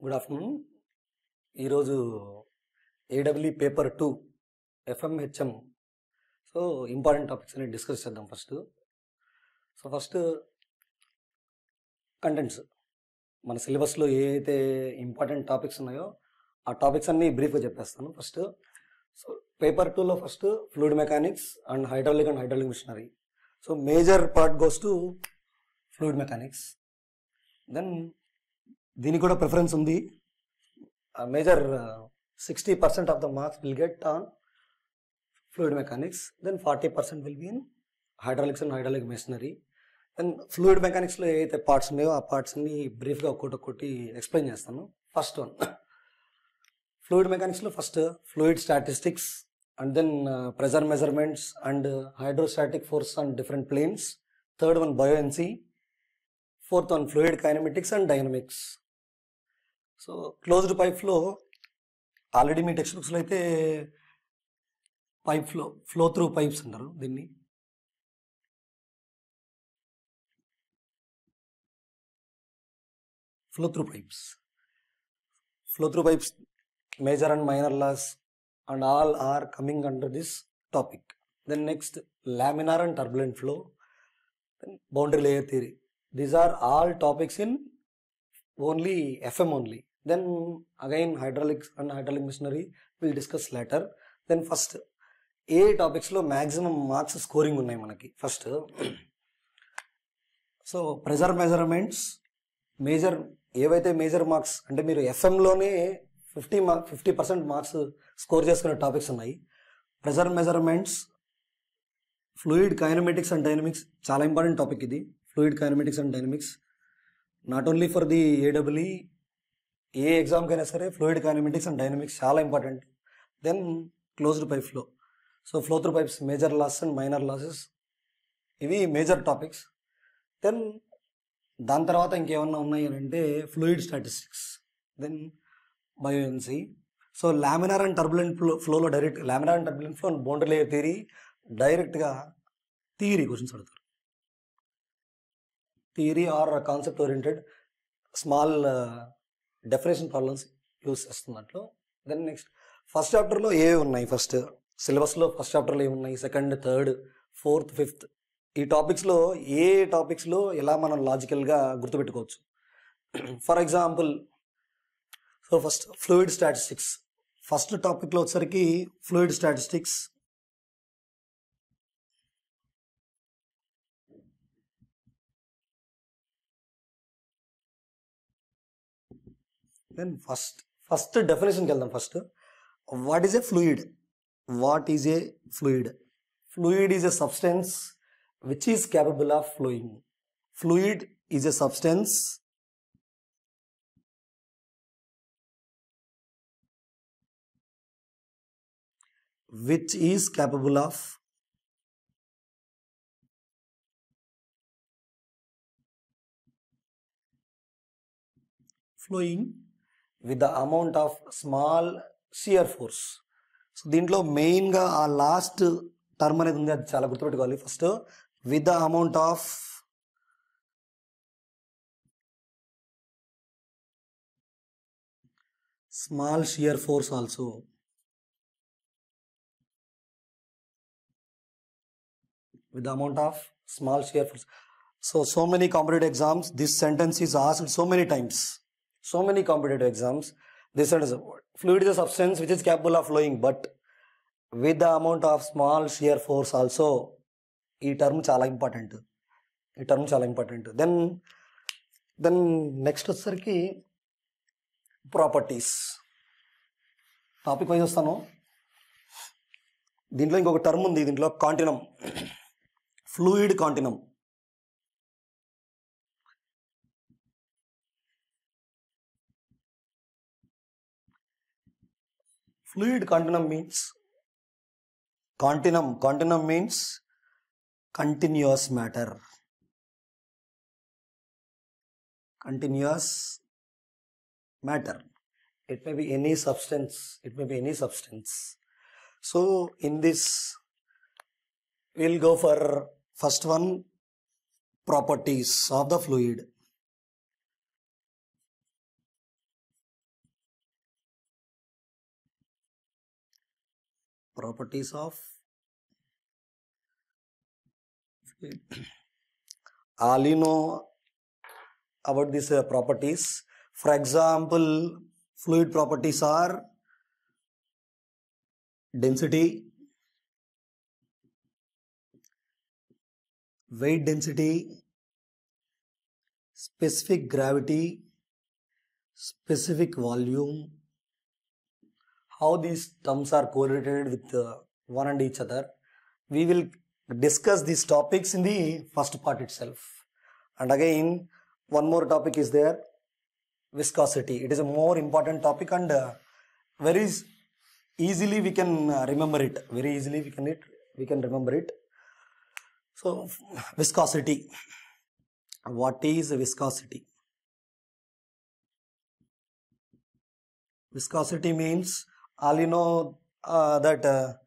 Good afternoon. ఈరోజు ఏడబ్ల్యూ paper 2 ఎఫ్ఎంహెచ్ఎం. So important topics అని discuss చేద్దాం. First contents. మన సిలబస్లో ఏ అయితే ఇంపార్టెంట్ టాపిక్స్ ఉన్నాయో ఆ టాపిక్స్ అన్నీ బ్రీఫ్గా చెప్పేస్తాను. సో పేపర్ 2లో first fluid mechanics and hydraulic machinery. So major part goes to fluid mechanics. Then దీనికి కూడా ప్రిఫరెన్స్ ఉంది. Major 60% of the marks will get on fluid mechanics. Then 40% will be in hydraulics and hydraulic machinery. Then fluid మెకానిక్స్లో ఏవైతే parts ఉన్నాయో ఆ పార్ట్స్ని బ్రీఫ్గా ఒక్కొక్కటి ఎక్స్ప్లెయిన్ చేస్తాను. ఫస్ట్ వన్ ఫ్లూయిడ్ మెకానిక్స్లో first fluid statistics and then pressure measurements and hydrostatic force on different planes. Third one buoyancy. Fourth one fluid kinematics and dynamics. So closed pipe flow already మీ text బుక్స్లో అయితే pipe flow through pipes అంటారు దీన్ని. Flow through pipes major and minor loss and all are coming under this topic. Then next, laminar and turbulent flow, then boundary layer theory. These are all topics in only FM only. Then again hydraulics and hydraulic machinery we'll discuss later. Then first ఏ టాపిక్స్లో maximum marks scoring ఉన్నాయి మనకి. First so pressure measurements ఏవైతే major marks అంటే మీరు ఎఫ్ఎంలోనే 50% marks score చేసుకునే topics ఉన్నాయి. Pressure measurements, fluid kinematics and dynamics చాలా ఇంపార్టెంట్ టాపిక్ ఇది. Fluid kinematics and dynamics not only for the AW, ఏ ఎగ్జామ్కైనా సరే ఫ్లూయిడ్ కైనమెటిక్స్ అండ్ డైనమిక్స్ చాలా important. Then closed pipe flow. So flow through pipes major loss and minor losses ఇవి major topics. Then దాని తర్వాత ఇంకేమన్నా ఉన్నాయి అని అంటే fluid statistics, then buoyancy. So laminar and turbulent ఫ్లోలో laminar and turbulent flow and boundary layer theory డైరెక్ట్గా theory questions అడుగుతారు. Theory or concept oriented small definition problems use చేస్తుంది దాంట్లో. దెన్ నెక్స్ట్ ఫస్ట్ చాప్టర్లో ఏవి ఉన్నాయి, ఫస్ట్ సిలబస్లో ఫస్ట్ చాప్టర్లో ఏమున్నాయి, సెకండ్, థర్డ్, ఫోర్త్, ఫిఫ్త్ ఈ టాపిక్స్లో ఏ టాపిక్స్లో ఎలా మనం లాజికల్గా గుర్తుపెట్టుకోవచ్చు. For example so first fluid statistics. First టాపిక్లో వచ్చేసరికి ఫ్లూయిడ్ స్టాటిస్టిక్స్. దెన్ ఫస్ట్ డెఫినేషన్కి వెళ్దాం. First what is a fluid? Fluid is a substance which is capable of flowing. Fluid is a substance which is capable of flowing with the amount of small shear force. So దీంట్లో మెయిన్గా ఆ last term అనేది ఉంది, అది చాలా గుర్తుపెట్టుకోవాలి. First with the amount of small shear force also. With the amount of small shear force. So many competitive exams, this sentence is asked so many times. So many competitive exams, this sentence, fluid is a substance which is capable of flowing, but with the amount of small shear force also. ఈ term చాలా important. Then next వచ్చేసరికి properties. Topic wise వస్తాను. దీంట్లో ఇంకొక term ఉంది, దీంట్లో కాంటినం, fluid కాంటినం. Fluid continuum means continuous matter. It may be any substance. So in this we'll go for first one, properties of the fluid. properties of fluid. All you know about these properties. For example, fluid properties are density, weight density, specific gravity, specific volume. How these terms are correlated with one and each other. We will discuss these topics in the first part itself. And again, one more topic is there, viscosity. It is a more important topic and very easily we can remember it. Very easily we can remember it. So, viscosity. What is viscosity? Viscosity means, all you know that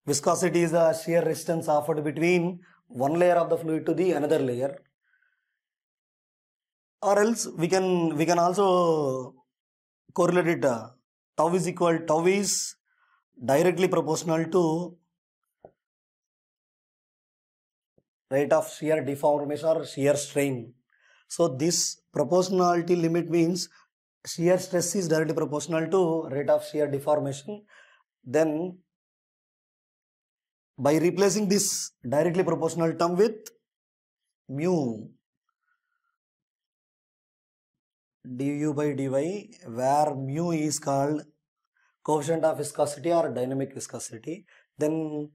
viscosity is the shear resistance offered between one layer of the fluid to the another layer. Or else we can also correlate it. Tau is directly proportional to rate of shear deformation or shear strain. So this proportionality limit means shear stress is directly proportional to rate of shear deformation. Then by replacing this directly proportional term with mu du by dy, where mu is called coefficient of viscosity or dynamic viscosity, then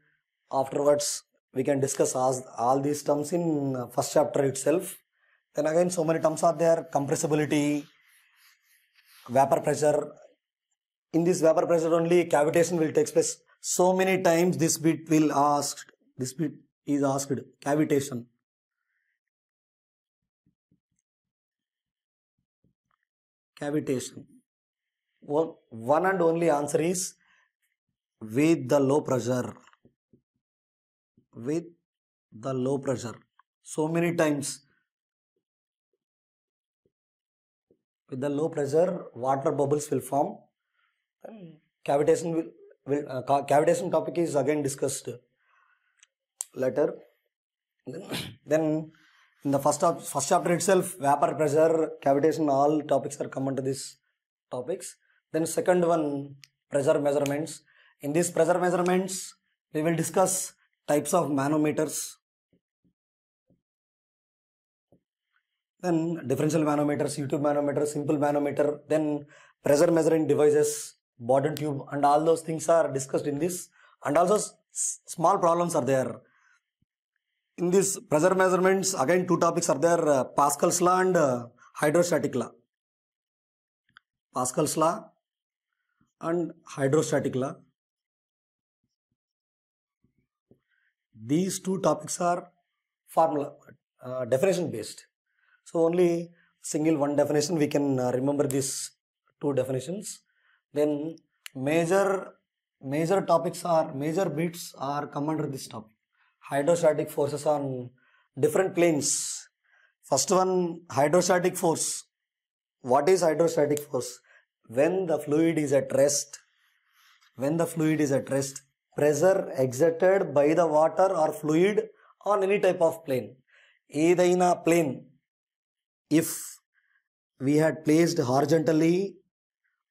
afterwards we can discuss all these terms in first chapter itself. Then again, so many terms are there: compressibility, vapor pressure. In this vapor pressure only cavitation will take place. So many times this bit is asked, cavitation. Cavitation. One and only answer is with the low pressure. With the low pressure. So many times with the low pressure, water bubbles will form. And cavitation cavitation topic is again discussed later. Then in the first chapter itself, vapor pressure, cavitation, all topics are come under these topics. Then second one, pressure measurements. In these pressure measurements, we will discuss types of manometers. Then differential manometers, U-tube manometer, simple manometer, then pressure measuring devices, Bourdon tube, and all those things are discussed in this. And also small problems are there. In this pressure measurements, again two topics are there, Pascal's law and hydrostatic law. Pascal's law and hydrostatic law. These two topics are formula, definition based. So only single one definition we can remember these two definitions. Then major topics are, major bits are come under this topic. Hydrostatic forces on different planes. First one, hydrostatic force. What is hydrostatic force? When the fluid is at rest, pressure exerted by the water or fluid on any type of plane. Edaina plane, if we had placed horizontally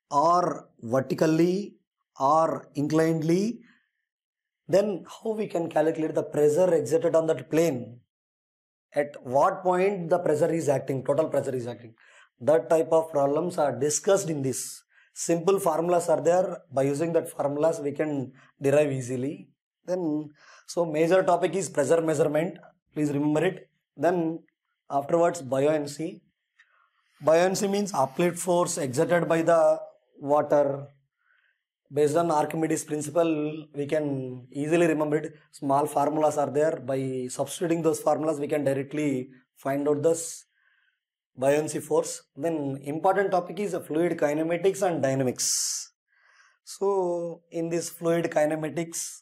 or vertically or inclinedly, then how we can calculate the pressure exerted on that plane? At what point the pressure is acting, total pressure is acting? That type of problems are discussed in this. Simple formulas are there. By using that formulas, we can derive easily. Then, so major topic is pressure measurement. Please remember it. Then afterwards, buoyancy. Buoyancy means applied force exerted by the water. Based on Archimedes principle, we can easily remember it. Small formulas are there. By substituting those formulas, we can directly find out this buoyancy force. Then important topic is fluid kinematics and dynamics. So in this fluid kinematics,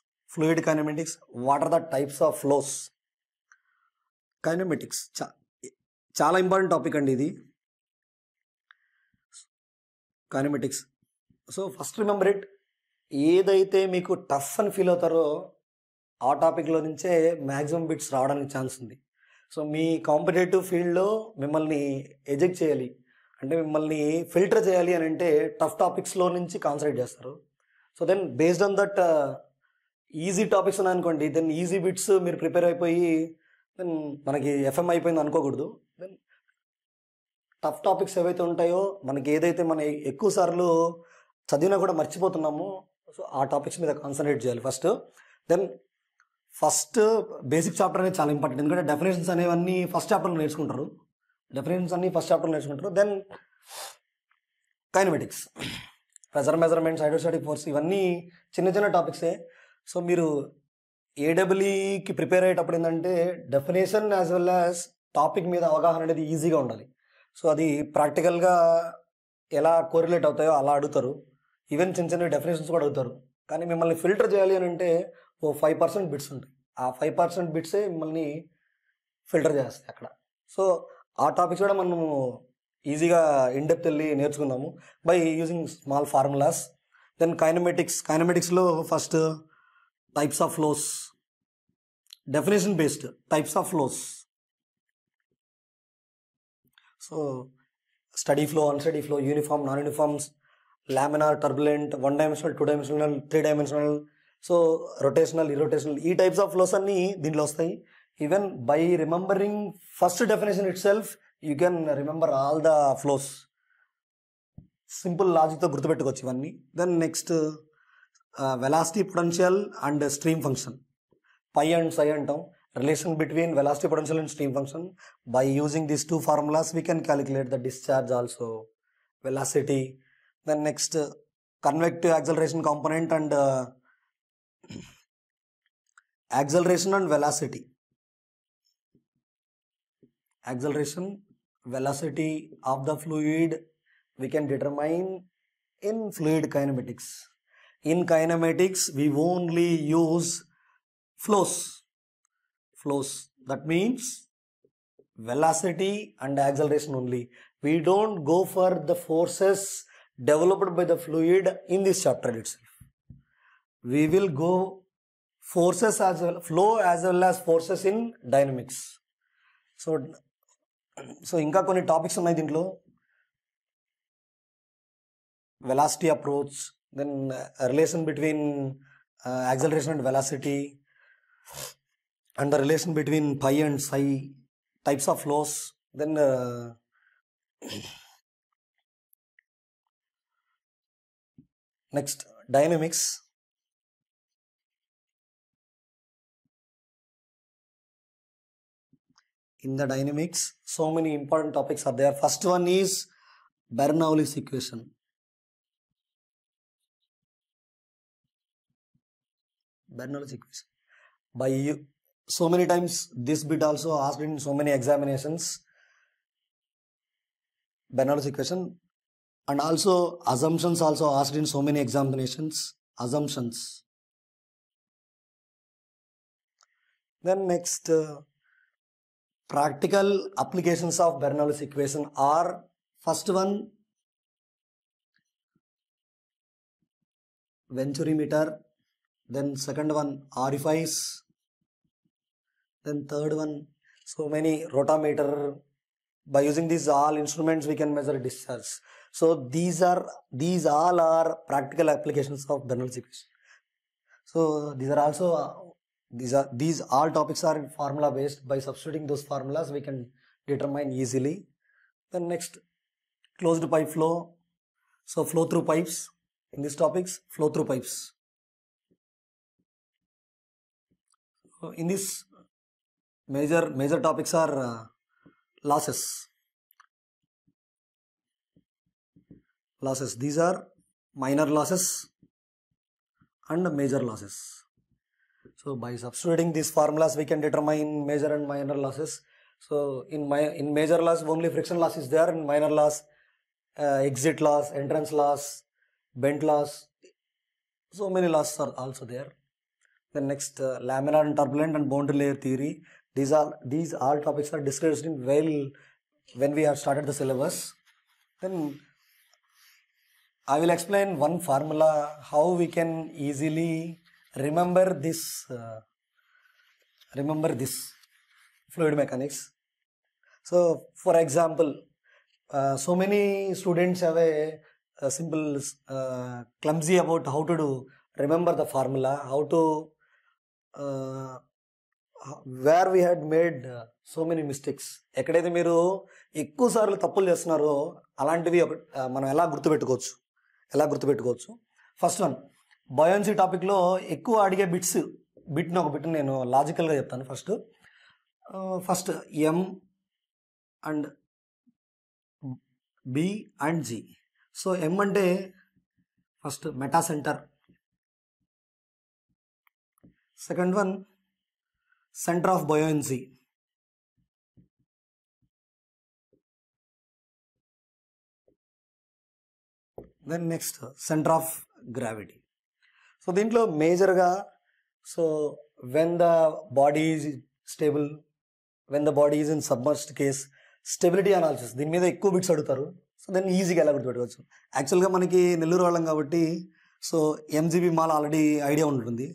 what are the types of flows? Kinematics. Chala important topic and idi. Kinematics. So first remember it. ఏదైతే మీకు tough అని feel అవుతారో ఆ టాపిక్లో నుంచే maximum bits రావడానికి chance ఉంది. So మీ competitive ఫీల్డ్లో మిమ్మల్ని ఎజెక్ట్ చేయాలి అంటే మిమ్మల్ని ఫిల్టర్ చేయాలి అని అంటే టఫ్ టాపిక్స్లో నుంచి కాన్సన్ట్రేట్ చేస్తారు. So then based on that easy topics ఉన్నాయనుకోండి, దెన్ ఈజీ బిట్స్ మీరు ప్రిపేర్ అయిపోయి దెన్ మనకి ఎఫ్ఎం అయిపోయింది అనుకోకూడదు. దెన్ టఫ్ టాపిక్స్ ఏవైతే ఉంటాయో మనకి ఏదైతే మనం ఎక్కువ సార్లు చదివినా కూడా మర్చిపోతున్నామో సో ఆ టాపిక్స్ మీద కాన్సన్ట్రేట్ చేయాలి first. Then first basic chapter అనేది చాలా ఇంపార్టెంట్, ఎందుకంటే డెఫినేషన్స్ అనేవన్నీ ఫస్ట్ చాప్టర్లో నేర్చుకుంటారు. Then kinematics, pressure measurements, hydrostatic force, ఇవన్నీ చిన్న చిన్న టాపిక్సే. సో మీరు ఏడబ్ల్యూకి ప్రిపేర్ అయ్యేటప్పుడు ఏంటంటే definition as well as topic మీద అవగాహన అనేది ఈజీగా ఉండాలి. సో అది ప్రాక్టికల్గా ఎలా కోరిలేట్ అవుతాయో అలా అడుగుతారు. ఈవెన్ చిన్న చిన్న డెఫినేషన్స్ కూడా అడుగుతారు. కానీ మిమ్మల్ని ఫిల్టర్ చేయాలి అని అంటే ఓ 5% బిట్స్ ఉంటాయి. ఆ 5% బిట్సే మిమ్మల్ని ఫిల్టర్ చేస్తాయి అక్కడ. సో ఆ టాపిక్స్ కూడా మనము ఈజీగా ఇన్డెప్త్ వెళ్ళి నేర్చుకుందాము by using small formulas. Then కైనమెటిక్స్లో first types of flows, definition based types of flows. So steady flow, unsteady flow, uniform, non uniforms, laminar, turbulent, 1 dimensional, 2 dimensional, 3 dimensional, so rotational, irrotational, ఈ types of flows అన్నీ దీంట్లో వస్తాయి. Even by remembering first definition itself you can remember all the flows. Simple లాజిక్తో గుర్తుపెట్టుకోవచ్చు ఇవన్నీ. Then next velocity, potential and stream function, pi and సై అంటాం. Relation between velocity, potential and stream function. By using these 2 formulas we can calculate the discharge also, velocity. Then next convective acceleration component and acceleration and velocity. Acceleration, velocity of the fluid we can determine in fluid kinematics. In kinematics we only use flows. That means velocity and acceleration only. We don't go for the forces developed by the fluid in this chapter itself. We will go forces as well, flow as well as forces in dynamics. So ఇంకా కొన్ని topics ఉన్నాయి దీంట్లో. Velocity approach, then relation between acceleration and velocity, and the relation between pi and psi, types of flows. Then next dynamics. In the dynamics so many important topics are there. First one is Bernoulli's equation. By so many times this bit also asked in so many examinations, Bernoulli's equation, and also assumptions also asked in so many examinations, assumptions. Then next practical applications of Bernoulli's equation are, first one venturimeter, then second one orifice, then third one so many rotameter. By using these all instruments we can measure discharge. So these all are practical applications of Bernoulli's equation. So these all topics are formula based. By substituting those formulas we can determine easily. Then next closed pipe flow. So flow through pipes. In these topics, flow through pipes. So in this major topics are losses. These are minor losses and major losses. So by substituting these formulas we can determine major and minor losses. So in major loss only friction loss is there. In minor loss exit loss, entrance loss, bent loss, so many losses are also there. Then next laminar and turbulent and boundary layer theory. These all topics are discussed in when we have started the syllabus. Then I will explain one formula how we can easily remember this fluid mechanics. So for example, so many students have a simple clumsy about how to do remember the formula, how to where we had made so many mistakes. ఎక్కడైతే మీరు ఎక్కువ సార్లు తప్పులు చేస్తున్నారో అలాంటివి మనం ఎలా గుర్తుపెట్టుకోవచ్చు. ఫస్ట్ వన్, బయాన్సీ టాపిక్లో ఎక్కువ అడిగే బిట్ని ఒక బిట్ నేను లాజికల్గా చెప్తాను. First M and B and G. So M అంటే first meta centre, second one center of buoyancy, then next center of gravity. So దీంట్లో మేజర్గా when the body is stable, when the body is in submerged case, stability analysis దీని మీద ఎక్కువ bits అడుగుతారు. So దాన్ని ఈజీగా ఎలా గుర్తుపెట్టుకోవచ్చు. యాక్చువల్గా మనకి నెల్లూరు వాళ్ళం కాబట్టి ఎంజీబీ మాల్ ఆల్రెడీ ఐడియా ఉంటుంది.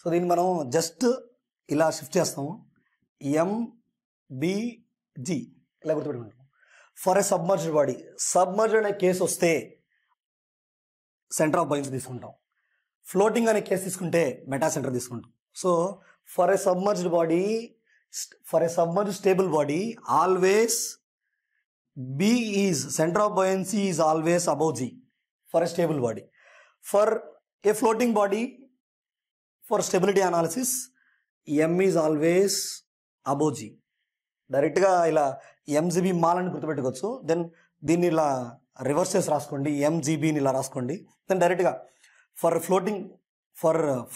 సో దీన్ని మనం జస్ట్ ఇలా షిఫ్ట్ చేస్తాము, ఎంబిజి ఇలా గుర్తుపెట్టుకుంటాము. For a submerged body, submerged అనే కేసు వస్తే సెంటర్ ఆఫ్ బయాన్సీ తీసుకుంటాం. ఫ్లోటింగ్ అనే కేసు తీసుకుంటే మెటా సెంటర్ తీసుకుంటాం. So for a submerged body, for a submerged stable body always B is center of buoyancy is always above G for a stable body. For a floating body, for stability analysis, M is always above G. డైరెక్ట్గా ఇలా MGB mall అని గుర్తుపెట్టుకోవచ్చు. Then దీన్ని ఇలా reverse చేసి రాసుకోండి, ఎంజీబీని ఇలా రాసుకోండి. దెన్ డైరెక్ట్గా ఫర్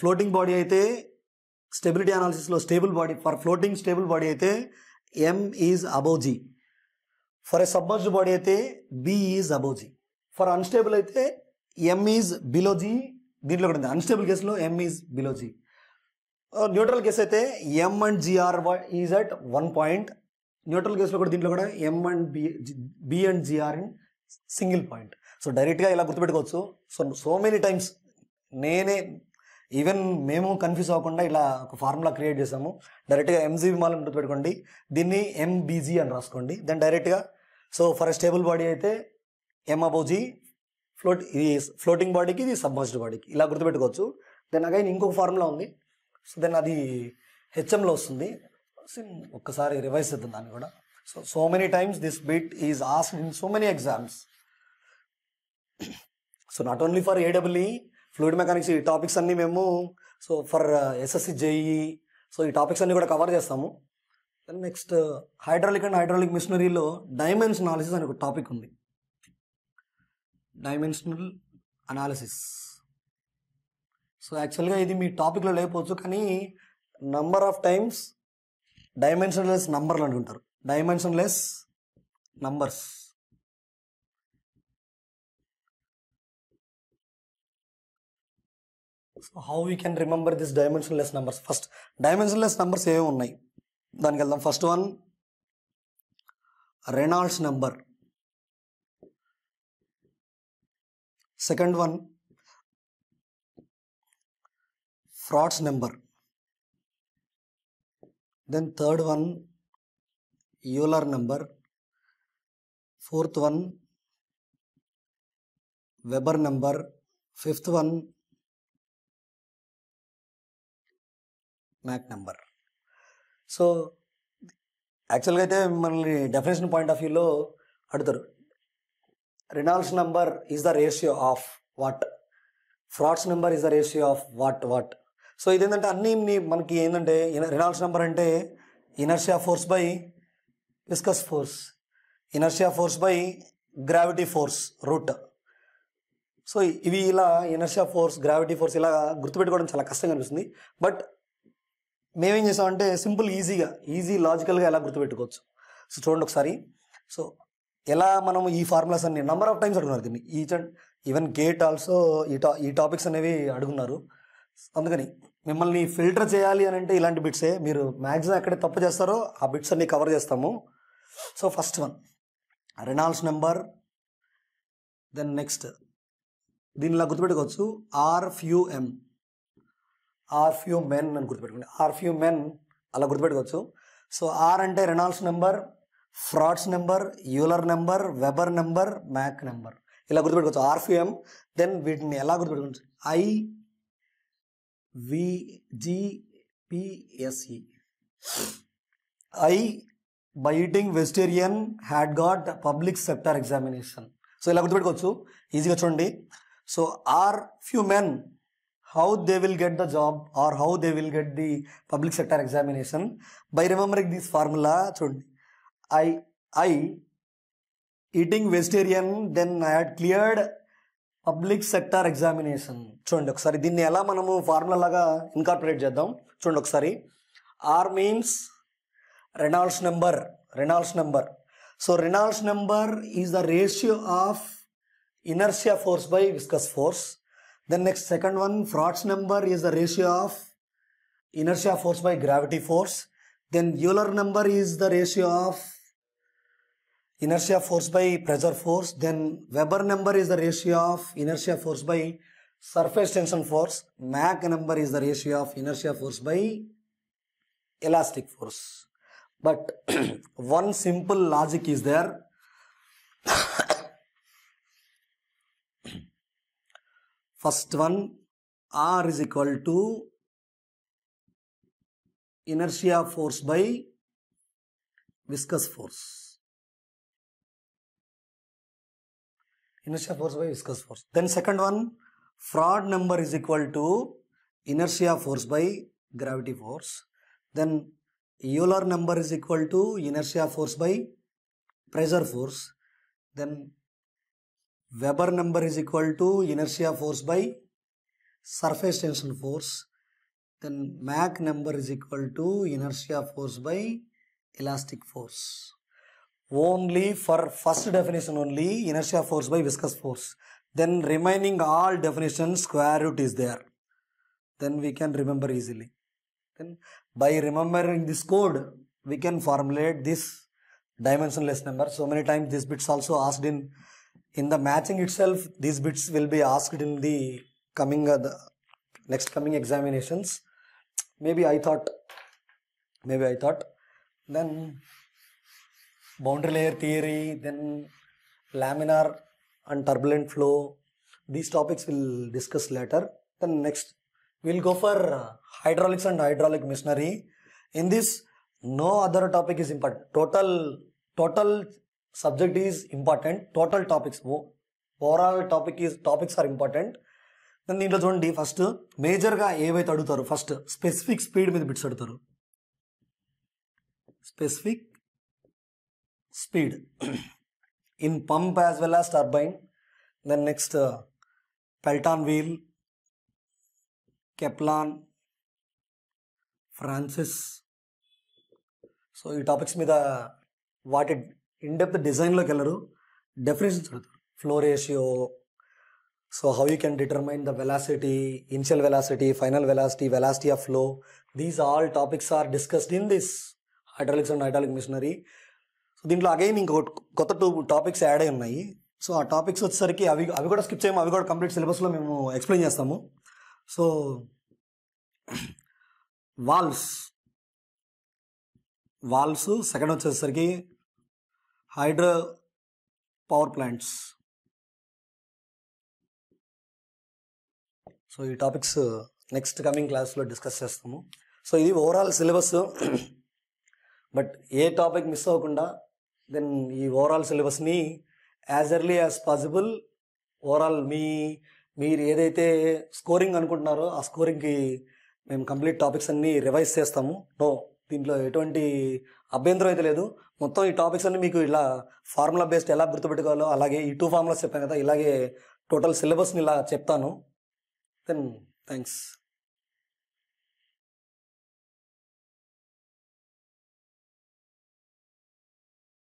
ఫ్లోటింగ్ బాడీ అయితే స్టెబిలిటీ అనాలిసిస్లో stable body, for floating stable body అయితే M is above G. For a submerged body అయితే B is above G. For unstable అయితే M ఈజ్ బిలో G. దీంట్లో కూడా ఉంది, అన్స్టేబుల్ కేసులో M is below G. Neutral case అయితే M and GR is at 1 point. Neutral కేసులో కూడా దీంట్లో కూడా M and B and GR in single point. So డైరెక్ట్గా ఇలా గుర్తుపెట్టుకోవచ్చు. సో మెనీ టైమ్స్ మేము కన్ఫ్యూజ్ అవ్వకుండా ఇలా ఒక ఫార్ములా క్రియేట్ చేసాము. డైరెక్ట్గా ఎంజీబీ మాల్ అని గుర్తుపెట్టుకోండి, దీన్ని ఎంబీజీ అని రాసుకోండి. దెన్ డైరెక్ట్గా ఫర్ ఎ స్టేబుల్ బాడీ అయితే M అబోవ్ G, ఇది ఫ్లోటింగ్ బాడీకి, ఇది సబ్మర్జ్డ్ బాడీకి, ఇలా గుర్తుపెట్టుకోవచ్చు. దెన్ అగైన్ ఇంకొక ఫార్ములా ఉంది. సో దెన్ అది హెచ్ఎంలో వస్తుంది. ఒక్కసారి రివైజ్ చేద్దాం దాన్ని కూడా. So many times this bit is asked in so many exams. So not only for AWE, fluid mechanics ఈ టాపిక్స్ అన్నీ మేము ఫర్ ఎస్ఎస్సి జేఈఈ ఈ టాపిక్స్ అన్నీ కూడా కవర్ చేస్తాము. Then next hydraulic and hydraulic మిషనరీలో dimension analysis అనే ఒక topic ఉంది. Dimensional analysis. సో యాక్చువల్గా ఇది మీ టాపిక్లో లేకపోవచ్చు, కానీ నంబర్ ఆఫ్ టైమ్స్ డైమెన్షన్లెస్ నంబర్లు అనుకుంటారు. Dimensionless numbers. So how we can remember this dimensionless numbers. First dimensionless numbers ఏమేమి ఉన్నాయి దానికి వెళ్దాం. First one Reynolds number, second one Froude's number, then third one Euler number, fourth one Weber number, fifth one Mach number. So యాక్చువల్గా అయితే మిమ్మల్ని definition point of వ్యూలో అడుగుతారు, Reynolds number is the ratio of what, Froude's number is the ratio of what. So ఇదేంటంటే అన్నీ మనకి ఏంటంటే Reynolds number అంటే inertia force by viscous force, inertia force by gravity force root. So ఇవి ఇలా inertia force, gravity force ఇలా గుర్తుపెట్టుకోవడం చాలా కష్టంగా అనిపిస్తుంది. బట్ మేమేం చేసామంటే సింపుల్ ఈజీ లాజికల్గా ఎలా గుర్తుపెట్టుకోవచ్చు. సో చూడండి ఒకసారి. సో ఎలా మనం ఈ ఫార్ములాస్ అన్ని నెంబర్ ఆఫ్ టైమ్స్ అడుగున్నారు దీన్ని, ఈవెన్ గేట్ ఆల్సో ఈ టాపిక్స్ అనేవి అడుగున్నారు. అందుకని మిమ్మల్ని ఫిల్టర్ చేయాలి అని అంటే ఇలాంటి బిట్సే. మీరు మ్యాక్సిమం ఎక్కడ తప్పు చేస్తారో ఆ బిట్స్ అన్ని కవర్ చేస్తాము. So first one Reynolds number, then next దీన్ని ఇలా గుర్తుపెట్టుకోవచ్చు, ఆర్ ఫ్యూ మెన్ అని గుర్తుపెట్టుకోండి. ఆర్ ఫ్యూ మెన్ అలా గుర్తుపెట్టుకోవచ్చు. సో ఆర్ అంటే Reynolds number, Froude's number, Euler number, Weber number, Mach number, ఇలా గుర్తుపెట్టుకోవచ్చు. Are few M. దెన్ వీటిని ఎలా గుర్తుపెట్టుకోవచ్చు, IVGPSE. I by eating vegetarian had got public sector examination. So ఇలా గుర్తుపెట్టుకోవచ్చు ఈజీగా చూడండి. So R few men, how they will get the job or how they will get the public sector examination by remembering this formula. చూడండి, I eating vegetarian, then I had cleared public sector examination. చూడండి ఒకసారి దీన్ని ఎలా మనము formula లాగా incorporate చేద్దాం. చూడండి ఒకసారి, R means Reynolds number. So Reynolds number is the ratio of inertia force by viscous force. Then next second one, Frod's number is the ratio of inertia force by gravity force. Then Euler number is the ratio of inertia force by pressure force. Then Weber number is the ratio of inertia force by surface tension force. Mach number is the ratio of inertia force by elastic force. But one simple logic is there. First one, R is equal to inertia force by viscous force. Inertia force by viscous force. Then second one, Froid number is equal to inertia force by gravity force. Then Euler number is equal to inertia force by pressure force. Then Weber number is equal to inertia force by surface tension force. Then Mach number is equal to inertia force by elastic force. Only for first definition only, inertia force by viscous force. Then remaining all definitions, square root is there. Then we can remember easily. Then by remembering this code, we can formulate this dimensionless number. So many times these bits also asked in the matching itself. These bits will be asked in the next coming examinations. Maybe I thought. Then boundary layer theory, then laminar and turbulent flow. These topics we'll discuss later. Then next we'll go for hydraulics and hydraulic machinery. In this, no other topic is important. Total subject is important. Total topics, overall topics are important. Then దీంట్లో చూడండి, first మేజర్గా ఏవైతే అడుగుతారు, first specific speed మీద bits అడుగుతారు. Specific speed in pump as well as turbine. Then next Pelton wheel, Kaplan, Francis. So ఈ topics మీద వాటి ఇన్డెప్త్ డిజైన్లోకి వెళ్ళరు, డెఫినేషన్స్ అడుగుతారు. Flow ratio, so how you can determine the velocity, initial velocity, final velocity, velocity of flow. These all topics are discussed in this hydraulics and hydraulic machinery. So దీంట్లో again ఇంకో కొత్త 2 topics add అయి ఉన్నాయి. So ఆ topics వచ్చేసరికి అవి కూడా skip చేయము, అవి కూడా కంప్లీట్ సిలబస్లో మేము ఎక్స్ప్లెయిన్ చేస్తాము. సో వాల్వ్స్ సెకండ్ వచ్చేసరికి హైడ్రో పవర్ ప్లాంట్స్. సో ఈ టాపిక్స్ నెక్స్ట్ కమింగ్ క్లాస్లో డిస్కస్ చేస్తాము. సో ఇది ఓవరాల్ సిలబస్. బట్ ఏ టాపిక్ మిస్ అవ్వకుండా దెన్ ఈ ఓవరాల్ సిలబస్ని as early as possible overall మీరు ఏదైతే స్కోరింగ్ అనుకుంటున్నారో ఆ స్కోరింగ్కి మేము కంప్లీట్ టాపిక్స్ అన్నీ రివైజ్ చేస్తాము. దీంట్లో ఎటువంటి అభ్యంతరం అయితే లేదు. మొత్తం ఈ టాపిక్స్ అన్ని మీకు ఇలా ఫార్ములా బేస్డ్ ఎలా గుర్తుపెట్టుకోవాలో, అలాగే ఈ 2 ఫార్ములాస్ చెప్పాను కదా, ఇలాగే టోటల్ సిలబస్ని ఇలా చెప్తాను. Then thanks.